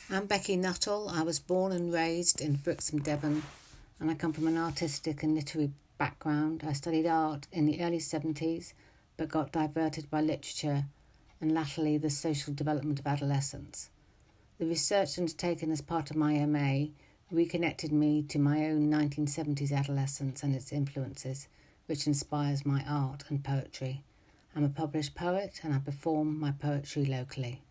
I'm Becky Nuttall. I was born and raised in Brixham, Devon, and I come from an artistic and literary background. I studied art in the early 70s, but got diverted by literature and latterly the social development of adolescence. The research undertaken as part of my MA reconnected me to my own 1970s adolescence and its influences, which inspires my art and poetry. I'm a published poet and I perform my poetry locally.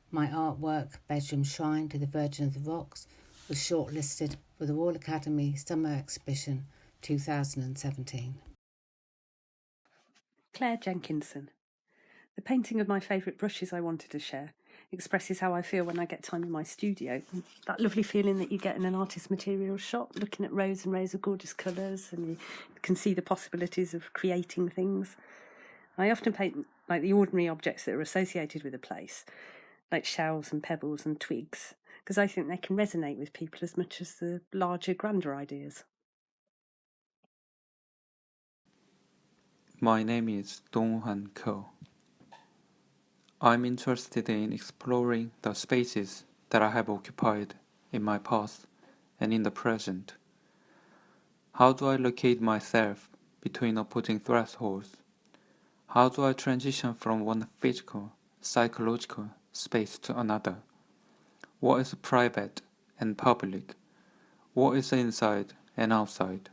My artwork, Bedroom Shrine to the Virgin of the Rocks, was shortlisted for the Royal Academy Summer Exhibition 2017. Claire Jenkinson. The painting of my favourite brushes I wanted to share expresses how I feel when I get time in my studio. That lovely feeling that you get in an artist materials shop, looking at rows and rows of gorgeous colours, and you can see the possibilities of creating things. I often paint like the ordinary objects that are associated with a place, like shells and pebbles and twigs, because I think they can resonate with people as much as the larger, grander ideas. My name is Donovan Co. I'm interested in exploring the spaces that I have occupied in my past and in the present. How do I locate myself between opposing thresholds? How do I transition from one physical, psychological space to another? What is private and public? What is inside and outside?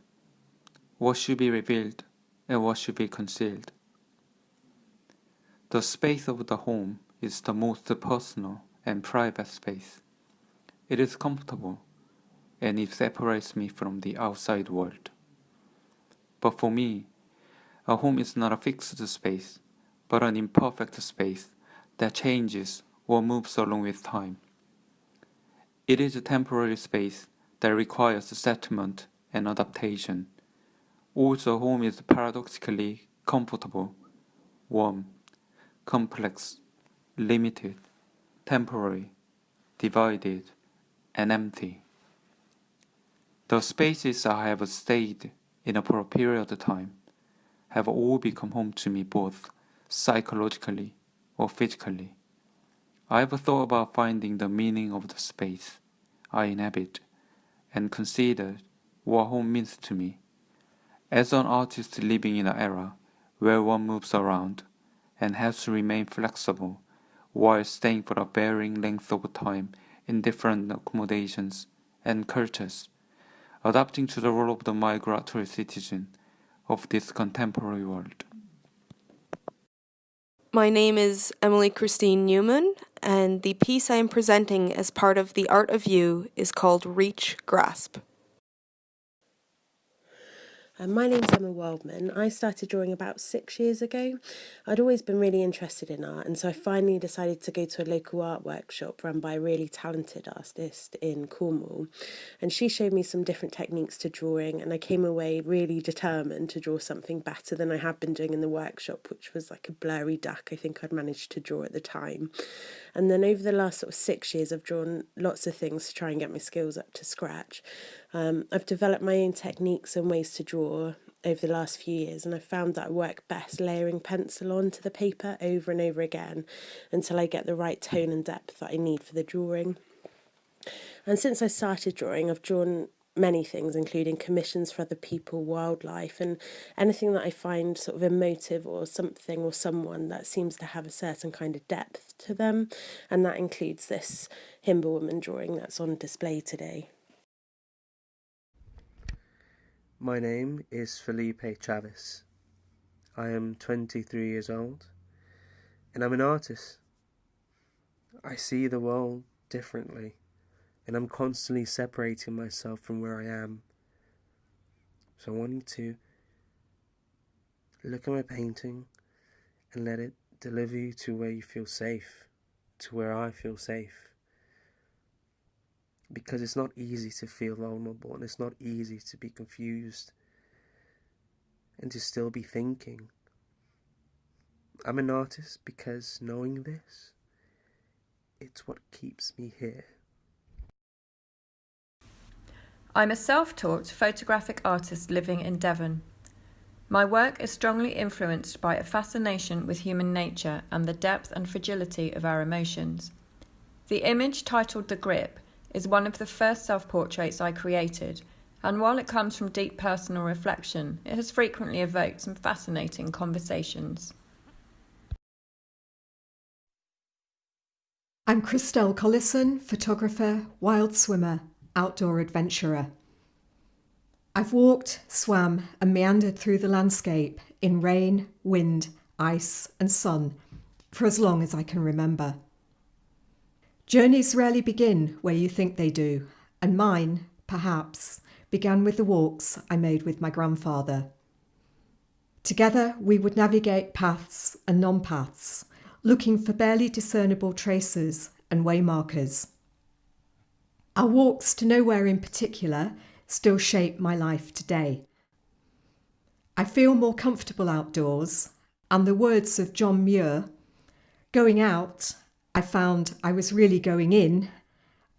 What should be revealed and what should be concealed? The space of the home is the most personal and private space. It is comfortable and it separates me from the outside world. But for me, a home is not a fixed space, but an imperfect space that changes or moves along with time. It is a temporary space that requires settlement and adaptation. Also, home is paradoxically comfortable, warm, complex, limited, temporary, divided, and empty. The spaces I have stayed in for a period of time have all become home to me both psychologically or physically. I have thought about finding the meaning of the space I inhabit and considered what home means to me. As an artist living in an era where one moves around and has to remain flexible while staying for a varying length of time in different accommodations and cultures, adapting to the role of the migratory citizen of this contemporary world. My name is Emily Christine Newman, and the piece I am presenting as part of The Art of You is called Reach, Grasp. My name's Emma Waldman. I started drawing about 6 years ago. I'd always been really interested in art, and so I finally decided to go to a local art workshop run by a really talented artist in Cornwall. And she showed me some different techniques to drawing, and I came away really determined to draw something better than I had been doing in the workshop, which was like a blurry duck I think I'd managed to draw at the time. And then over the last 6 years, I've drawn lots of things to try and get my skills up to scratch. I've developed my own techniques and ways to draw over the last few years, and I've found that I work best layering pencil onto the paper over and over again until I get the right tone and depth that I need for the drawing. And since I started drawing, I've drawn many things, including commissions for other people, wildlife, and anything that I find sort of emotive or something or someone that seems to have a certain kind of depth to them. And that includes this Himba woman drawing that's on display today. My name is Felipe Travis. I am 23 years old, and I'm an artist. I see the world differently, and I'm constantly separating myself from where I am. So I want you to look at my painting and let it deliver you to where you feel safe, to where I feel safe. Because it's not easy to feel vulnerable, and it's not easy to be confused and to still be thinking. I'm an artist because knowing this, it's what keeps me here. I'm a self-taught photographic artist living in Devon. My work is strongly influenced by a fascination with human nature and the depth and fragility of our emotions. The image titled The Grip is one of the first self-portraits I created, and while it comes from deep personal reflection, it has frequently evoked some fascinating conversations. I'm Christelle Collison, photographer, wild swimmer, outdoor adventurer. I've walked, swam and meandered through the landscape in rain, wind, ice and sun for as long as I can remember. Journeys rarely begin where you think they do, and mine, perhaps, began with the walks I made with my grandfather. Together we would navigate paths and non-paths, looking for barely discernible traces and waymarkers. Our walks to nowhere in particular still shape my life today. I feel more comfortable outdoors, and the words of John Muir, "Going out, I found I was really going in,"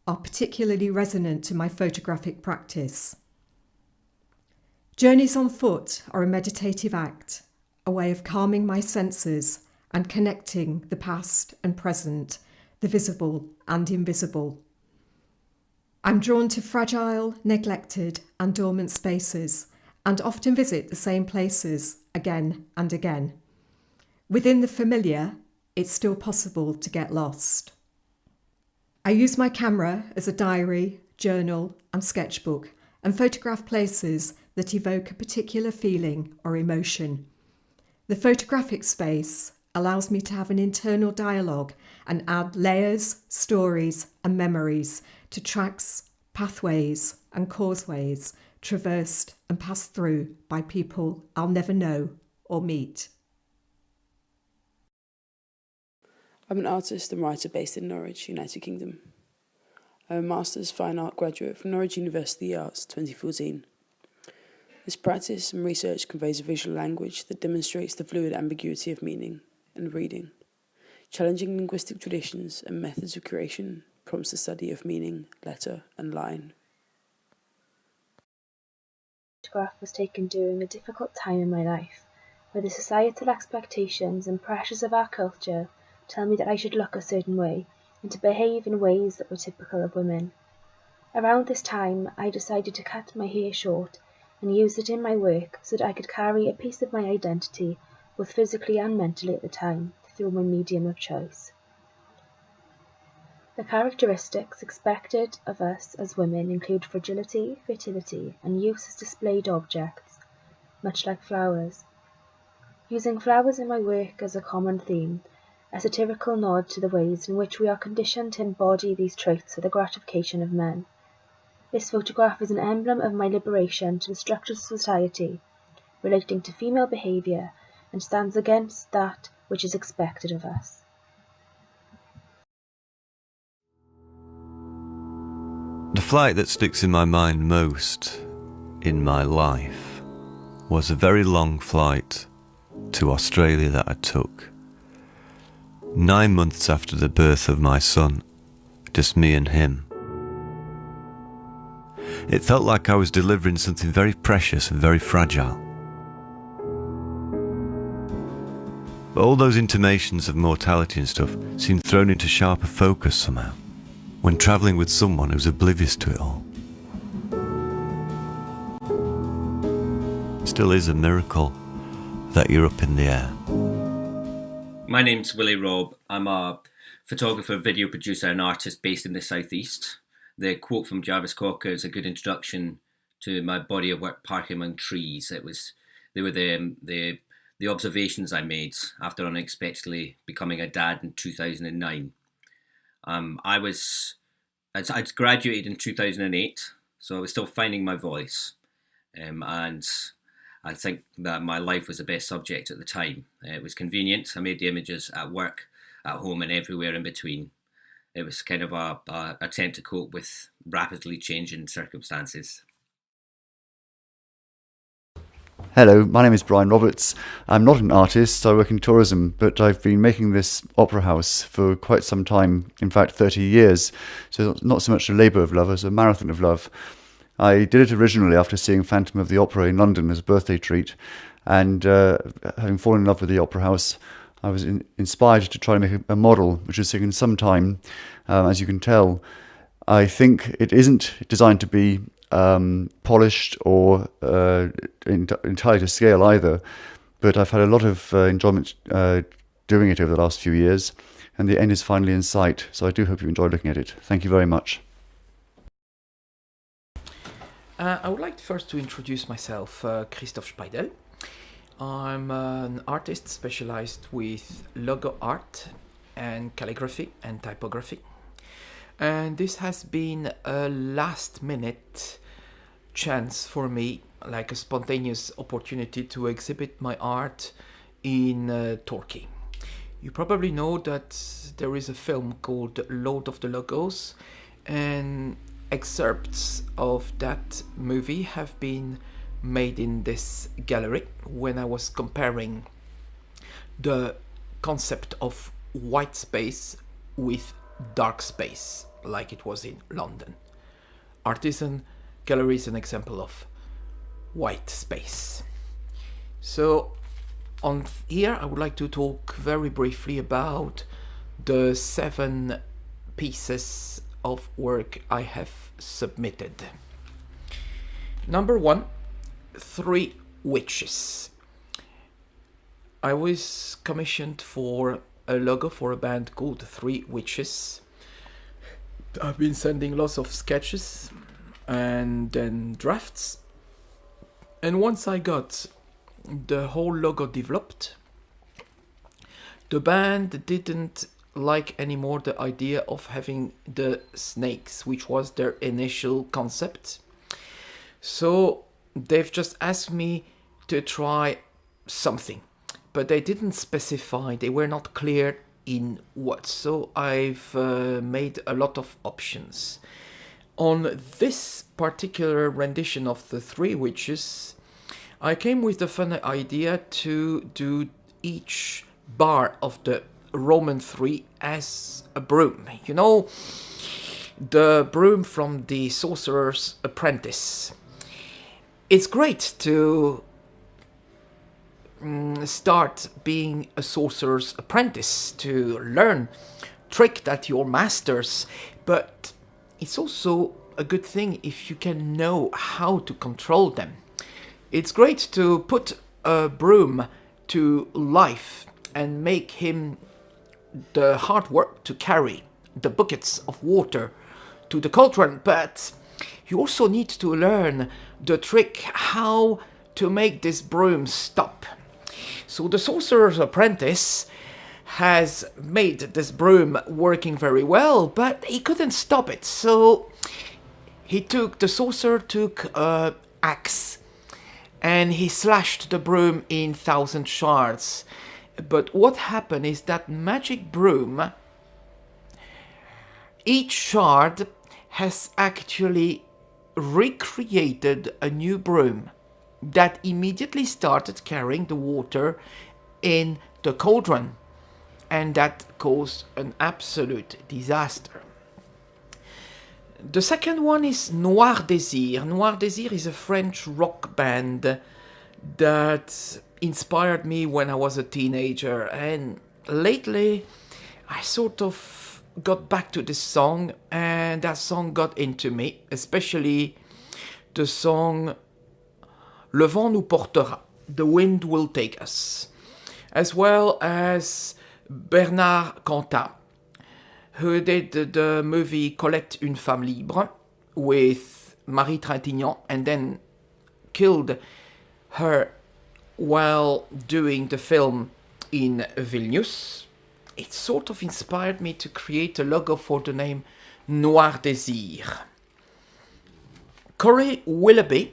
are particularly resonant to my photographic practice. Journeys on foot are a meditative act, a way of calming my senses and connecting the past and present, the visible and invisible. I'm drawn to fragile, neglected and dormant spaces, and often visit the same places again and again. Within the familiar, it's still possible to get lost. I use my camera as a diary, journal and sketchbook, and photograph places that evoke a particular feeling or emotion. The photographic space allows me to have an internal dialogue and add layers, stories and memories to tracks, pathways and causeways traversed and passed through by people I'll never know or meet. I'm an artist and writer based in Norwich, United Kingdom. I'm a Master's Fine Art graduate from Norwich University Arts 2014. This practice and research conveys a visual language that demonstrates the fluid ambiguity of meaning and reading. Challenging linguistic traditions and methods of creation prompts the study of meaning, letter and line. The photograph was taken during a difficult time in my life, where the societal expectations and pressures of our culture tell me that I should look a certain way and to behave in ways that were typical of women. Around this time, I decided to cut my hair short and use it in my work so that I could carry a piece of my identity, both physically and mentally at the time, through my medium of choice. The characteristics expected of us as women include fragility, fertility, and use as displayed objects, much like flowers. Using flowers in my work as a common theme, a satirical nod to the ways in which we are conditioned to embody these traits for the gratification of men. This photograph is an emblem of my liberation to the structures of society relating to female behaviour and stands against that which is expected of us. The flight that sticks in my mind most in my life was a very long flight to Australia that I took 9 months after the birth of my son, just me and him. It felt like I was delivering something very precious and very fragile. But all those intimations of mortality and stuff seemed thrown into sharper focus somehow, when travelling with someone who's oblivious to it all. It still is a miracle that you're up in the air. My name's Willie Robb. I'm a photographer, video producer and artist based in the southeast. The quote from Jarvis Cocker is a good introduction to my body of work, Parking Among Trees. They were the observations I made after unexpectedly becoming a dad in 2009. I'd graduated in 2008, so I was still finding my voice, and I think that my life was the best subject at the time. It was convenient. I made the images at work, at home and everywhere in between. It was kind of a attempt to cope with rapidly changing circumstances. Hello, my name is Brian Roberts. I'm not an artist, I work in tourism, but I've been making this opera house for quite some time, in fact 30 years, so it's not so much a labour of love as a marathon of love. I did it originally after seeing Phantom of the Opera in London as a birthday treat, and having fallen in love with the opera house, I was inspired to try to make a model, which has taken some time, as you can tell. I think it isn't designed to be polished or entirely to scale either, but I've had a lot of enjoyment doing it over the last few years, and the end is finally in sight, so I do hope you enjoy looking at it. Thank you very much. I would like first to introduce myself, Christoph Speidel. I'm an artist specialized with logo art and calligraphy and typography. And this has been a last-minute chance for me, like a spontaneous opportunity to exhibit my art in Turkey. You probably know that there is a film called Lord of the Logos, and excerpts of that movie have been made in this gallery when I was comparing the concept of white space with dark space, like it was in London. Artisan Gallery is an example of white space. So on here I would like to talk very briefly about the 7 pieces of work I have submitted. Number 1, 3 Witches. I was commissioned for a logo for a band called 3 Witches. I've been sending lots of sketches and then drafts, and once I got the whole logo developed, the band didn't like anymore the idea of having the snakes, which was their initial concept. So they've just asked me to try something, but they didn't specify, they were not clear in what. So I've made a lot of options. On this particular rendition of the 3 Witches, I came with the fun idea to do each bar of the Roman 3 as a broom. You know, the broom from the Sorcerer's Apprentice. It's great to start being a sorcerer's apprentice, to learn trick that your masters, but it's also a good thing if you can know how to control them. It's great to put a broom to life and make him the hard work to carry the buckets of water to the cauldron, but you also need to learn the trick how to make this broom stop. So the Sorcerer's Apprentice has made this broom working very well, but he couldn't stop it. So the sorcerer took an axe and he slashed the broom in 1,000 shards. But what happened is that magic broom, each shard has actually recreated a new broom that immediately started carrying the water in the cauldron, and that caused an absolute disaster. The second one is Noir Désir. Noir Désir is a French rock band that inspired me when I was a teenager, and lately I sort of got back to this song, and that song got into me, especially the song Le vent nous portera, the wind will take us, as well as Bernard Cantat, who did the movie Colette une femme libre with Marie Trintignant and then killed her while doing the film in Vilnius. It sort of inspired me to create a logo for the name Noir Désir. Corey Willoughby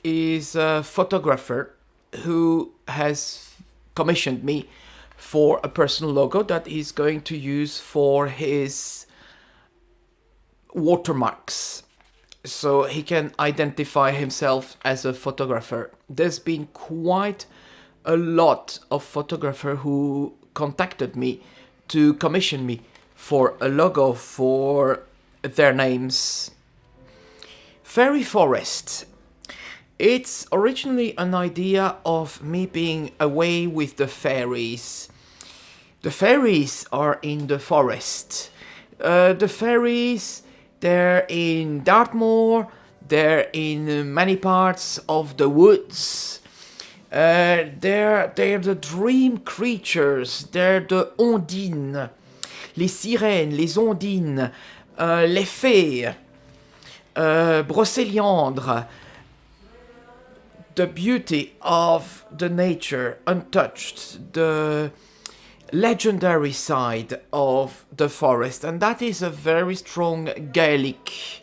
is a photographer who has commissioned me for a personal logo that he's going to use for his watermarks, so he can identify himself as a photographer. There's been quite a lot of photographers who contacted me to commission me for a logo for their names. Fairy Forest. It's originally an idea of me being away with the fairies The fairies are in the forest. The fairies, they're in Dartmoor, they're in many parts of the woods. They're the dream creatures, they're the ondines, les sirènes, les ondines, les fées, Brocéliandre. The beauty of the nature untouched, the legendary side of the forest, and that is a very strong Gaelic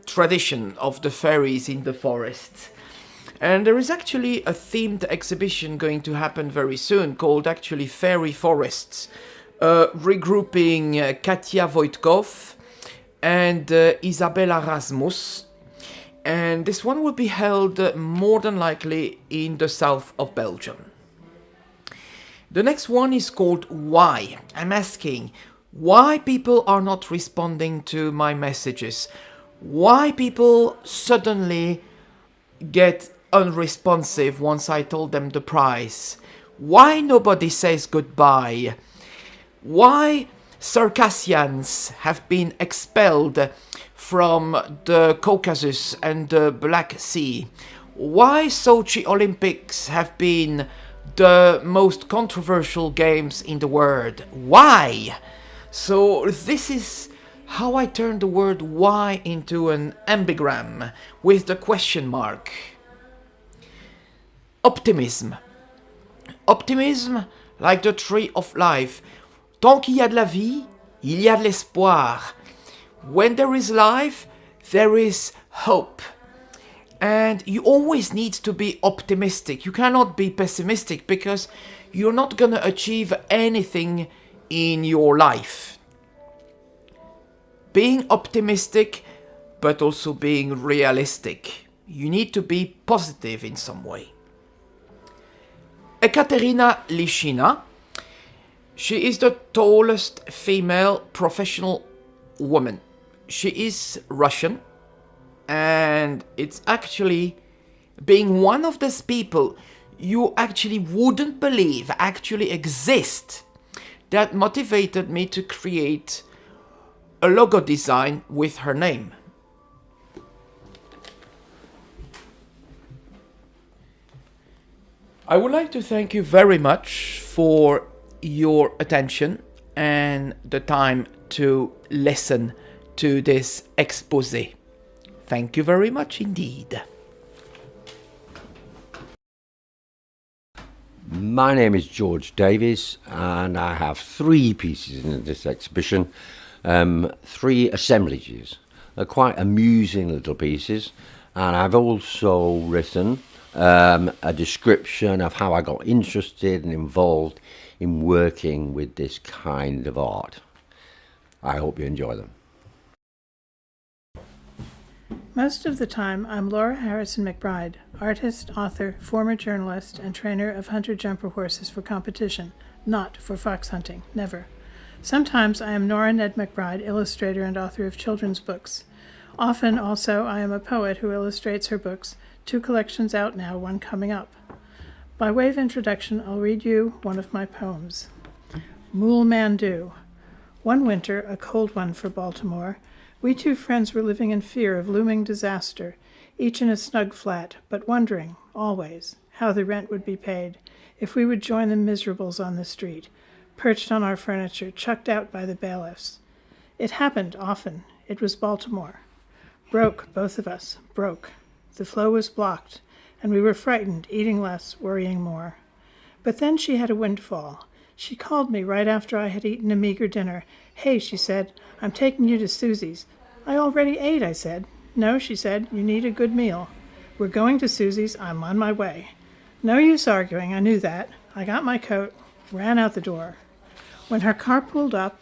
tradition of the fairies in the forest. And there is actually a themed exhibition going to happen very soon called actually Fairy Forests, regrouping Katia Wojtkow and Isabella Rasmus. And this one will be held more than likely in the south of Belgium. The next one is called Why. I'm asking why people are not responding to my messages. Why people suddenly get unresponsive once I told them the price. Why nobody says goodbye. Why Circassians have been expelled from the Caucasus and the Black Sea. Why Sochi Olympics have been the most controversial games in the world. Why? So this is how I turn the word why into an ambigram with the question mark. Optimism. Optimism, like the tree of life. Tant qu'il y a de la vie, il y a de l'espoir. When there is life, there is hope. And you always need to be optimistic. You cannot be pessimistic because you're not going to achieve anything in your life. Being optimistic, but also being realistic. You need to be positive in some way. Ekaterina Lishina. She is the tallest female professional woman. She is Russian. And it's actually being one of those people you actually wouldn't believe actually exist that motivated me to create a logo design with her name. I would like to thank you very much for your attention and the time to listen to this exposé. Thank you very much indeed. My name is George Davies and I have 3 pieces in this exhibition, 3 assemblages. They're quite amusing little pieces, and I've also written a description of how I got interested and involved in working with this kind of art. I hope you enjoy them. Most of the time, I'm Laura Harrison McBride, artist, author, former journalist, and trainer of hunter-jumper horses for competition, not for fox hunting, never. Sometimes I am Norah Ned McBride, illustrator and author of children's books. Often, also, I am a poet who illustrates her books, 2 collections out now, 1 coming up. By way of introduction, I'll read you one of my poems. Mool Mandu. One winter, a cold one for Baltimore, we 2 friends were living in fear of looming disaster, each in a snug flat, but wondering, always, how the rent would be paid, if we would join the miserables on the street, perched on our furniture, chucked out by the bailiffs. It happened often. It was Baltimore. Broke, both of us, broke. The flow was blocked, and we were frightened, eating less, worrying more. But then she had a windfall. She called me right after I had eaten a meager dinner. Hey, she said, I'm taking you to Susie's. I already ate, I said. No, she said, you need a good meal. We're going to Susie's. I'm on my way. No use arguing, I knew that. I got my coat, ran out the door. When her car pulled up,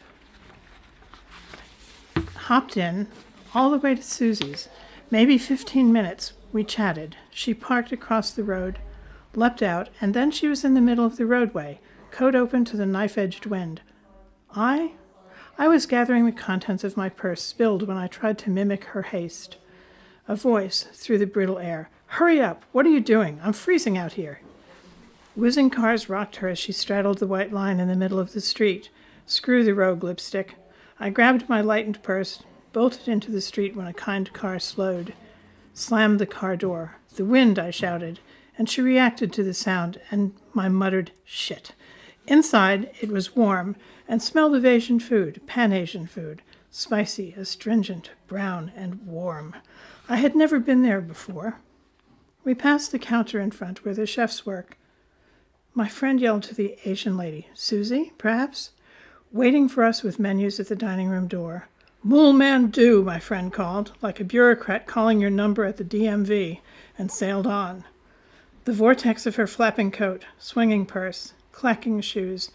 hopped in, all the way to Susie's. Maybe 15 minutes, we chatted. She parked across the road, leapt out, and then she was in the middle of the roadway, coat open to the knife-edged wind. I was gathering the contents of my purse, spilled when I tried to mimic her haste. A voice through the brittle air. Hurry up! What are you doing? I'm freezing out here. Whizzing cars rocked her as she straddled the white line in the middle of the street. Screw the rogue lipstick. I grabbed my lightened purse, bolted into the street when a kind car slowed. Slammed the car door. "The wind," I shouted, and she reacted to the sound and my muttered shit. Inside, it was warm and smelled of Asian food, Pan-Asian food, spicy, astringent, brown, and warm. I had never been there before. We passed the counter in front where the chefs work. My friend yelled to the Asian lady, "Susie, perhaps?" Waiting for us with menus at the dining room door. "Mool man do," my friend called, like a bureaucrat calling your number at the DMV, and sailed on. The vortex of her flapping coat, swinging purse, clacking shoes,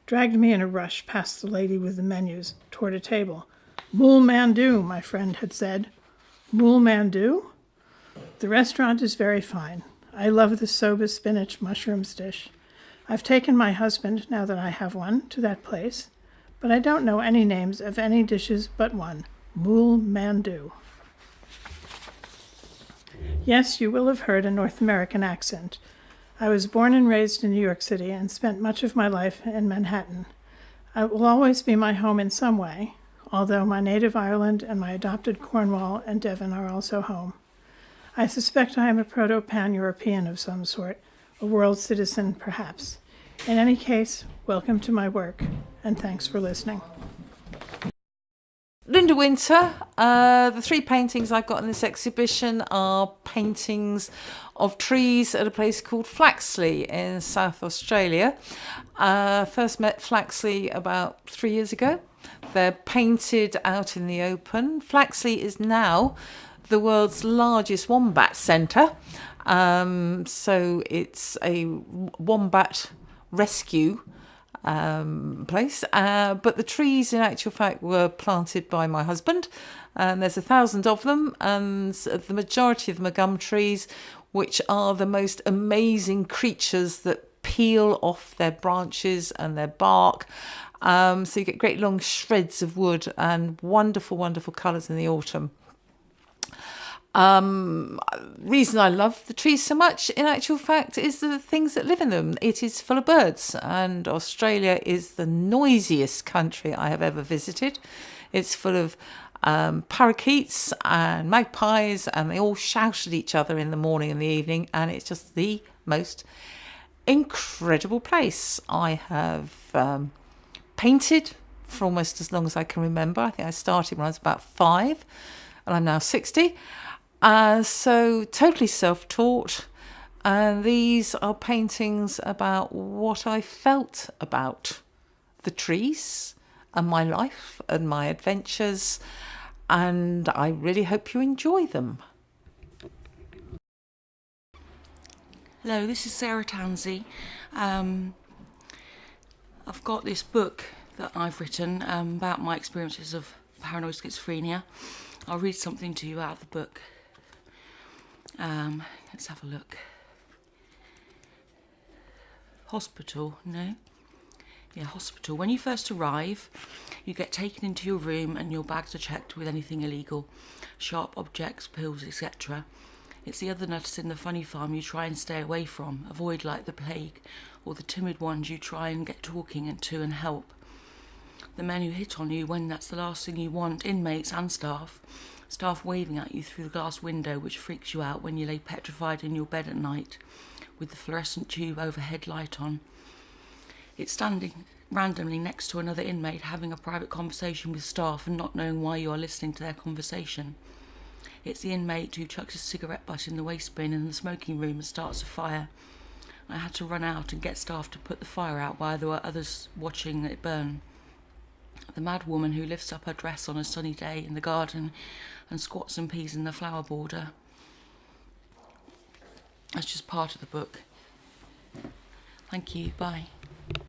dragged me in a rush past the lady with the menus, toward a table. "Mool man do," my friend had said. "Mool man do?" The restaurant is very fine. I love the soba spinach mushrooms dish. I've taken my husband, now that I have one, to that place, but I don't know any names of any dishes but one, Mool Mandu. Yes, you will have heard a North American accent. I was born and raised in New York City and spent much of my life in Manhattan. It will always be my home in some way, although my native Ireland and my adopted Cornwall and Devon are also home. I suspect I am a proto-pan-European of some sort, a world citizen perhaps. In any case, welcome to my work, and thanks for listening. Linda Winter. The three paintings I've got in this exhibition are paintings of trees at a place called Flaxley in South Australia. First met Flaxley about 3 years ago. They're painted out in the open. Flaxley is now the world's largest wombat centre. So it's a wombat rescue place, but the trees in actual fact were planted by my husband, and there's 1,000 of them, and the majority of them are gum trees, which are the most amazing creatures that peel off their branches and their bark, so you get great long shreds of wood and wonderful colours in the autumn. Reason I love the trees so much, in actual fact, is the things that live in them. It is full of birds, and Australia is the noisiest country I have ever visited. It's full of parakeets and magpies, and they all shout at each other in the morning and the evening, and it's just the most incredible place. I have painted for almost as long as I can remember. I think I started when I was about 5, and I'm now 60. So totally self-taught, and these are paintings about what I felt about the trees and my life and my adventures, and I really hope you enjoy them. Hello, this is Sarah Tansey. I've got this book that I've written about my experiences of paranoid schizophrenia. I'll read something to you out of the book. Let's have a look. Hospital, no? Yeah, hospital. When you first arrive, you get taken into your room and your bags are checked with anything illegal. Sharp objects, pills, etc. It's the other nutters in the funny farm you try and stay away from, avoid like the plague, or the timid ones you try and get talking to and help. The men who hit on you when that's the last thing you want, inmates and staff. Staff waving at you through the glass window, which freaks you out when you lay petrified in your bed at night with the fluorescent tube overhead light on. It's standing randomly next to another inmate having a private conversation with staff and not knowing why you are listening to their conversation. It's the inmate who chucks his cigarette butt in the waste bin in the smoking room and starts a fire. I had to run out and get staff to put the fire out while there were others watching it burn. The mad woman who lifts up her dress on a sunny day in the garden and squats and pees in the flower border. That's just part of the book. Thank you, bye.